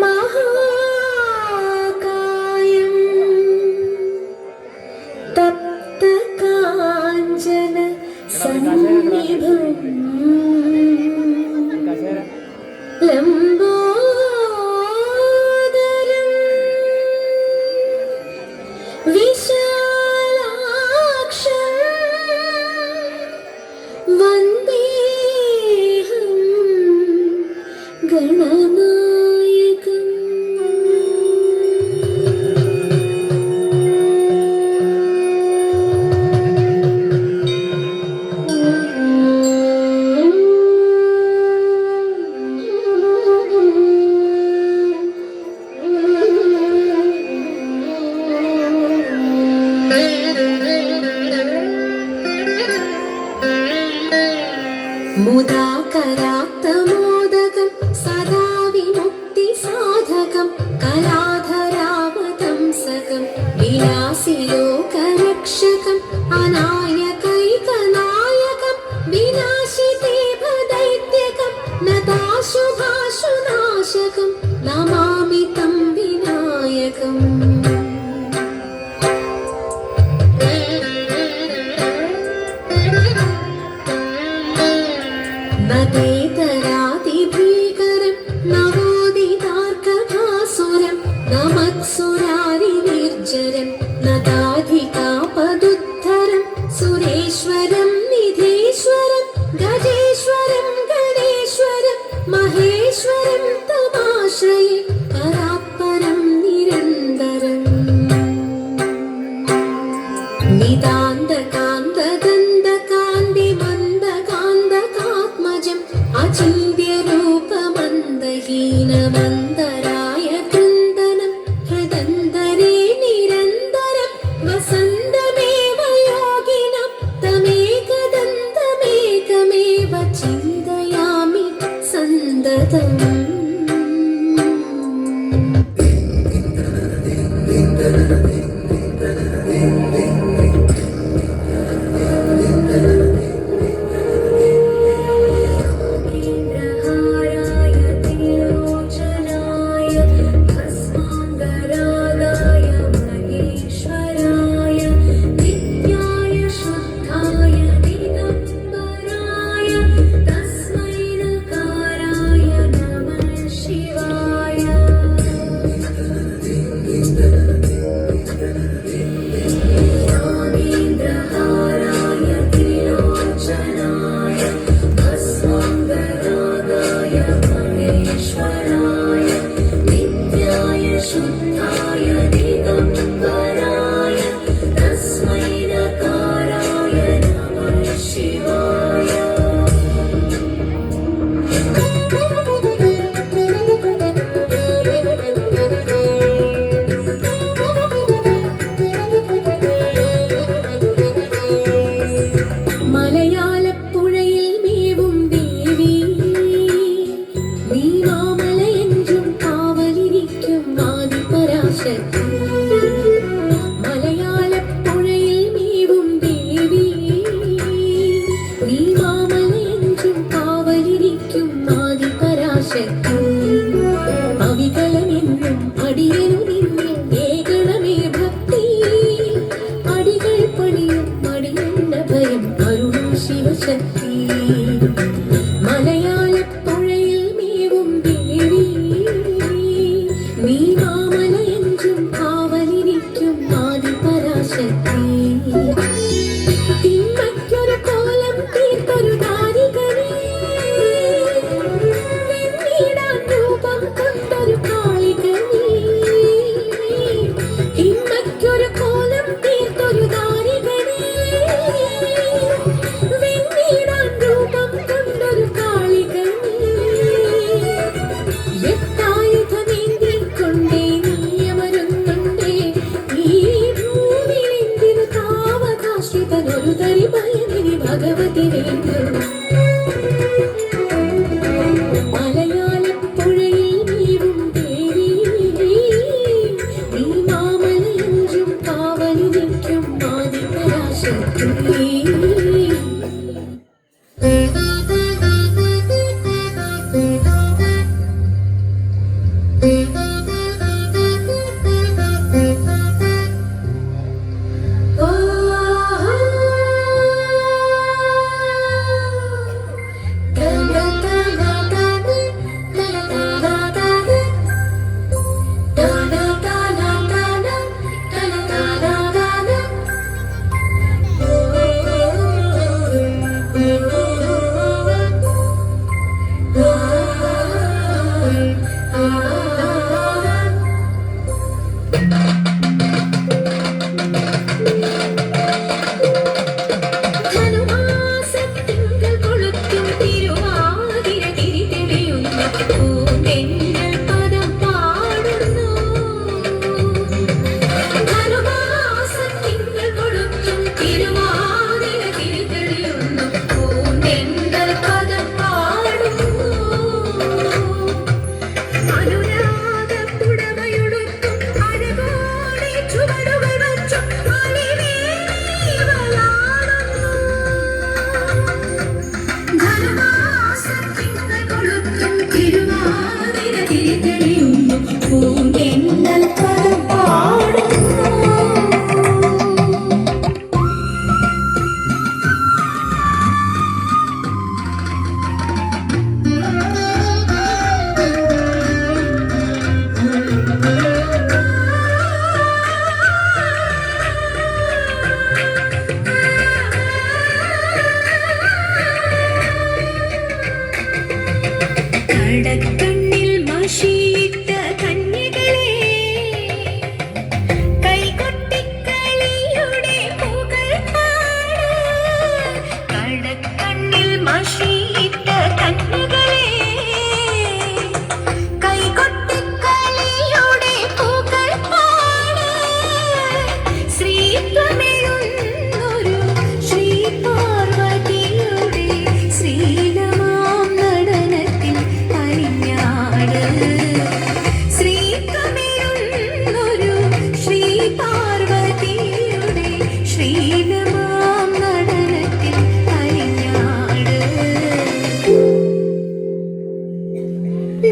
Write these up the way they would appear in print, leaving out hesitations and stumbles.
महाकायं तप्तकाञ्चन सन्निभं लम्बोदरं विशालाक्षं वन्देऽहं गणनायकम्। मुदाकरात्तमोदकं सदा विमुक्तिसाधकं कलाधरावतंसकं विलासिलोकरक्षकम् अनायकैकनायकं विनाशिते भदैत्यकं नताशुभाशुनाशकं नमामि तं विनायकम्। नतेतरातिभीकरं नवोदितार्कभासुरं नमत्सुरारिनिर्जरं नताधिकापदुद्धरं सुरेश्वरं निधीश्वरं गजेश्वरं गणेश्वरं महेश्वरं तमाश्रये परात्परं निरन्तरम्। नितान्तकान्तगन्धकान्तिमन्दकान्तकात्मजम् अचिन्त्यरूपमन्दहीनमन्दराय कृन्दनं हृदन्तरे निरन्तरं वसन्तमेव योगिनं तमेकदन्तमेकमेव चिन्तयामि सन्ततम्। പൂന്തെന്നൽ പദം പാടുന്നു ധനുമാസത്തിങ്കൾ കൊളുത്തും തിരുവാതിര തിരിതെളിയുന്നു പൂന്തെന്നൽ പദം പാടുന്നു അനുരാഗപ്പുടവയൊടുത്തും അഴകോടെ ചുവടുകൾ വച്ചും അലിവേലിവളാടുന്നു ധനുമാസത്തിങ്കൾ കൊളുത്തും തിരുവാതിര തിരിതെളിയുന്നു പൂന്തെന്നൽ പദം പാടുന്നു കടക്കണ്ണിൽ മഷിയിട്ട കന്യകളെ കൈകൊട്ടിക്കളിയുടെ പുകൾ പാട് കടക്കണ്ണിൽ മഷിയിട്ട കന്യകളെ കൈകൊട്ടിക്കളിയുടെ പുകൾ പാട് ശ്രീത്വമെഴുന്നൊരു ശ്രീ പാർവതിയുടെ ശ്രീലമാം നടനത്തിൽ അലിഞ്ഞാട് ശ്രീത്വമെഴുന്നൊരു ശ്രീ പാർവതിയുടെ ശ്രീലമാം നടനത്തിൽ അലിഞ്ഞാട്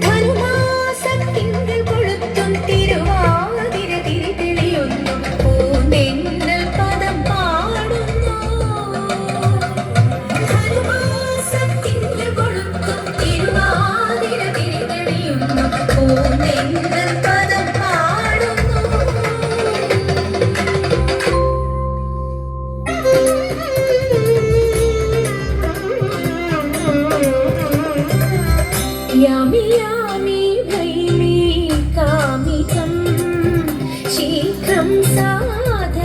ധനുമാസത്തിങ്കൾ കൊളുത്തും തിരുവാതിര തിരിതെളിയുന്നു പൂന്തെന്നൽ പദം പാടുന്നു ധനുമാസത്തിങ്കൾ കൊളുത്തും തിരുവാതിര തിരിതെളിയുന്നു പൂന്തെന്നൽ പദം പാടുന്നു യാമി യാമി ഭൈമി കാമികം ശീഘ്രം സാധയിഷ്യാമി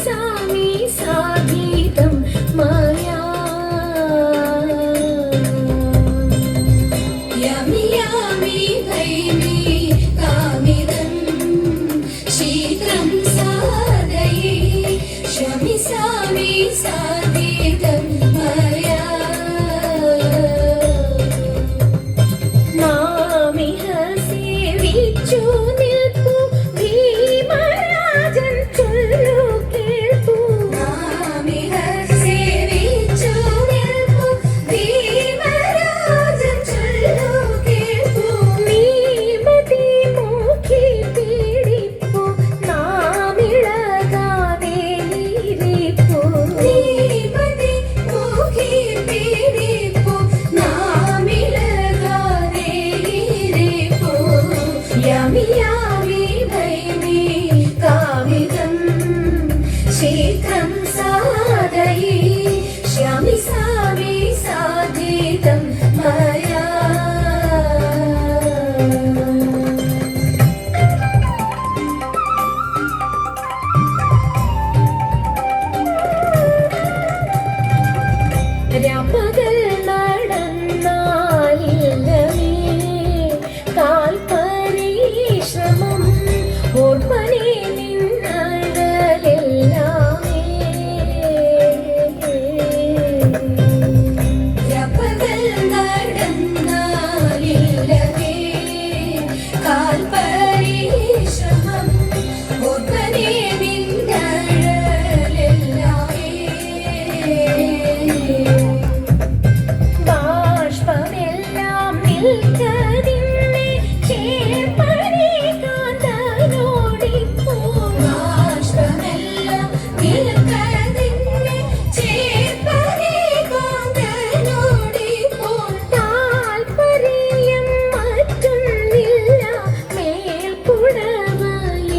സാമി സാധീതം മയാ യാമി യാമി ഭൈമി കാമികം ശീഘ്രം സാധയിഷ്യാമി സാമി സാധീതം മയാ നാമിഹ സേവിച്ചു നിൽപ്പു ഭീമരാജൻ ചൊല്ലു കേൾപ്പു നാമിഹ സേവിച്ചു നിൽപ്പു ഭീമരാജൻ ചൊല്ലു കേൾപ്പു നീമതി മൂക്കി പീഡിപ്പു നാമിളകാതെ ഇരിപ്പു നീമതി മൂക്കി പീഡിപ്പു നാമിളകാതെ ഇരിപ്പു യാമി യാമി ഭൈമി കാമികം ശീഘ്രം സാധയിഷ്യാമി സാമി സാധീതം മയാ രാപ്പകൽ നടന്നാലില്ലമേ കാൽ പരിശ്രമം ഓർമ്മനെ നിന്നഴലെല്ലാമേ രാപ്പകൽ നടന്നാലില്ലമേ കാൽ പരിശ്രമം ഓർമ്മനെ നിന്നഴലെല്ലാമേ ബാഷ്പമെല്ലാം നിൽക്കതിന്നെ ചേർപ്പനെ കാന്തനോടിപ്പോ ബാഷ്പമെല്ലാം നിൽക്കതിന്നെ ചേർപ്പനെ കാന്തനോടിപ്പോ താൽപര്യം മറ്റൊന്നില്ല മേൽപ്പുടവ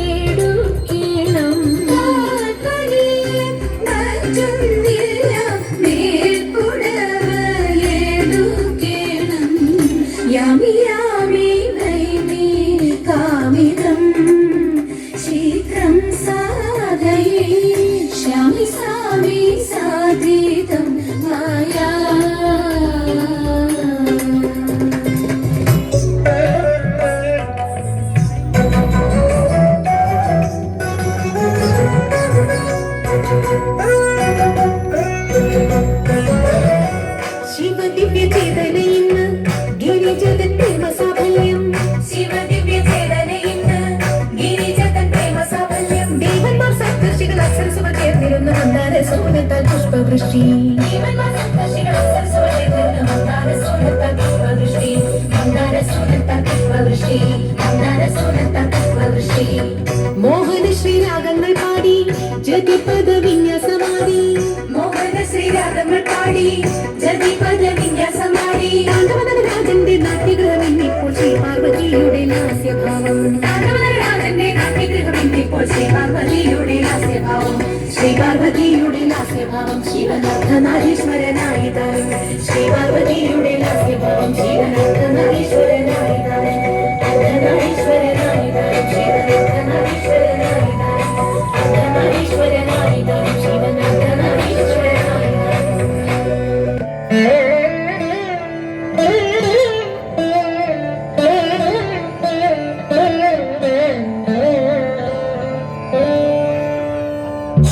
എടുക്കണം താൽപര്യം മറ്റൊന്നില്ല മേൽപ്പുടവ എടുക്കണം യാമി യാമി ഭൈമി കാമികം ശീഘ്രം സാധയിഷ്യാമി സാമി സാധീതം മയാ ഗിരിജതൻ പ്രേമ സാഫല്യം ശിവദിവ്യ ചേതനയിന്ന് ഗിരിജതൻ പ്രേമ സാഫല്യം ദേവന്മാർ സപ്തർഷികൾ അപ്സരസുകൾ ചേർന്നിരുന്നു മന്ദാര സോനത്താൽ പുഷ്പവൃഷ്ടി ദേവന്മാർ സപ്തർഷികൾ അപ്സരസുകൾ ചേർന്നിരുന്നു മന്ദാര സോനത്താൽ പുഷ്പവൃഷ്ടി മന്ദാര സോനത്താൽ പുഷ്പവൃഷ്ടി മന്ദാര സോനത്താൽ പുഷ്പവൃഷ്ടി മോഹന ശ്രീരാഗങ്ങൾ പാടി ജതിപദ വിന്യാസമാടി മോഹന ശ്രീരാഗങ്ങൾ പാടി ജതിപദ വിന്യാസമാടി രാജന്റെ നാട്യഗ്രഹം ഇപ്പോൾ ശ്രീ പാർവതിയുടെ ലാസ്യഭാവം രാജന്റെ നാട്യഗ്രഹം ഇപ്പോൾ ശ്രീ പാർവതിയുടെ ലാസ്യഭാവം ശ്രീ പാർവതിയുടെ ലാസ്യഭാവം ശിവനാഥനാരീശ്വരനായി താരം ശ്രീ പാർവതിയുടെ ലാസ്യഭാവം ശിവനാഥനാരീശ്വരനായി താരം അർദ്ധനാരീശ്വരനായി താരം ശിവനാഥനാരീശ്വരനായി താരം അർദ്ധനാരീശ്വരനായി താരം ശിവനാഥനാരീശ്വരനായി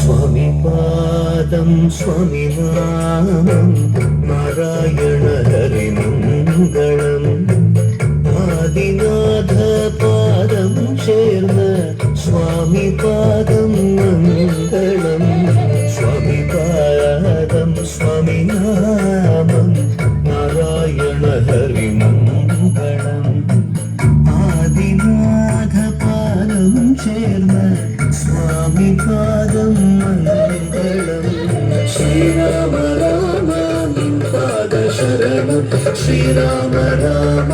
സ്വാമി പാദം സ്വാമി നാമം നാരായണ ഹരിമംഗളം ആദിനാഥ പാദം ചേർന്ന് സ്വാമി പാദം മംഗളം സ്വാമി പാദം സ്വാമി നാമം നാരായണ ഹരിമംഗളം ആദിനാഥ പാദം ചേർന്ന് സ്വാമി പാദം മംഗളം ശ്രീരാമ രാമ നിൻ പാദ ശരണം ശ്രീരാമ രാമ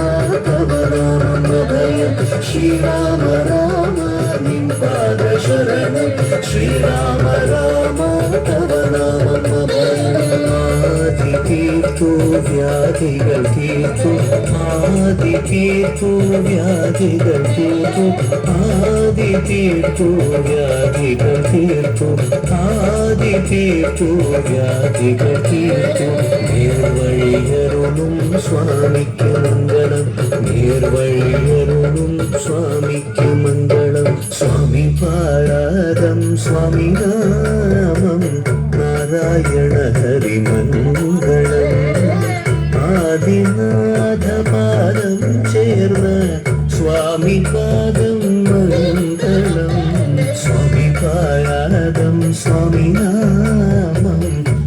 തവ നാമം അഭയം ശ്രീരാമ രാമ നിൻ പാദ ശരണം ശ്രീരാമ രാമ തവ നാമം അഭയം ആദി തീർത്തു വ്യാധികൾ തീർത്തു ആദി തീർത്തു വ്യാധികൾ തീർത്തു ആദി തീർത്തു വ്യാധികൾ തീർത്തു ആദി തീർത്തു വ്യാധികൾ തീർത്തു നേർവഴിയരുളും സ്വാമിക്ക് മംഗളം നേർവഴിയരുളും സ്വാമിക്ക് മംഗളം സ്വാമി പാദം സ്വാമി നാമം നാരായണ ഹരിമംഗളം ആദിനാഥ പാദം ചേർന്ന് സ്വാമി പാദം മംഗളം സ്വാമി പാദം സ്വാമി നാമം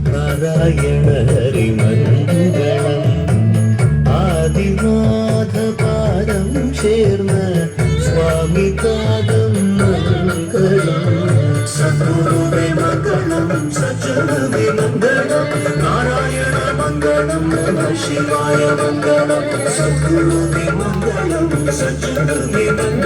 നാരായണ ഹരിമംഗളം ആദിനാഥ പാദം ചേർന്ന് സ്വാമി പാദം മംഗളം സദ്ഗുരുവേ മംഗളം സജ്ജനവേ മംഗളം നാരായണ മംഗളം നമഃ ശിവായ മംഗളം സദ്ഗുരുവേ മംഗളം സജ്ജനവേ മംഗളം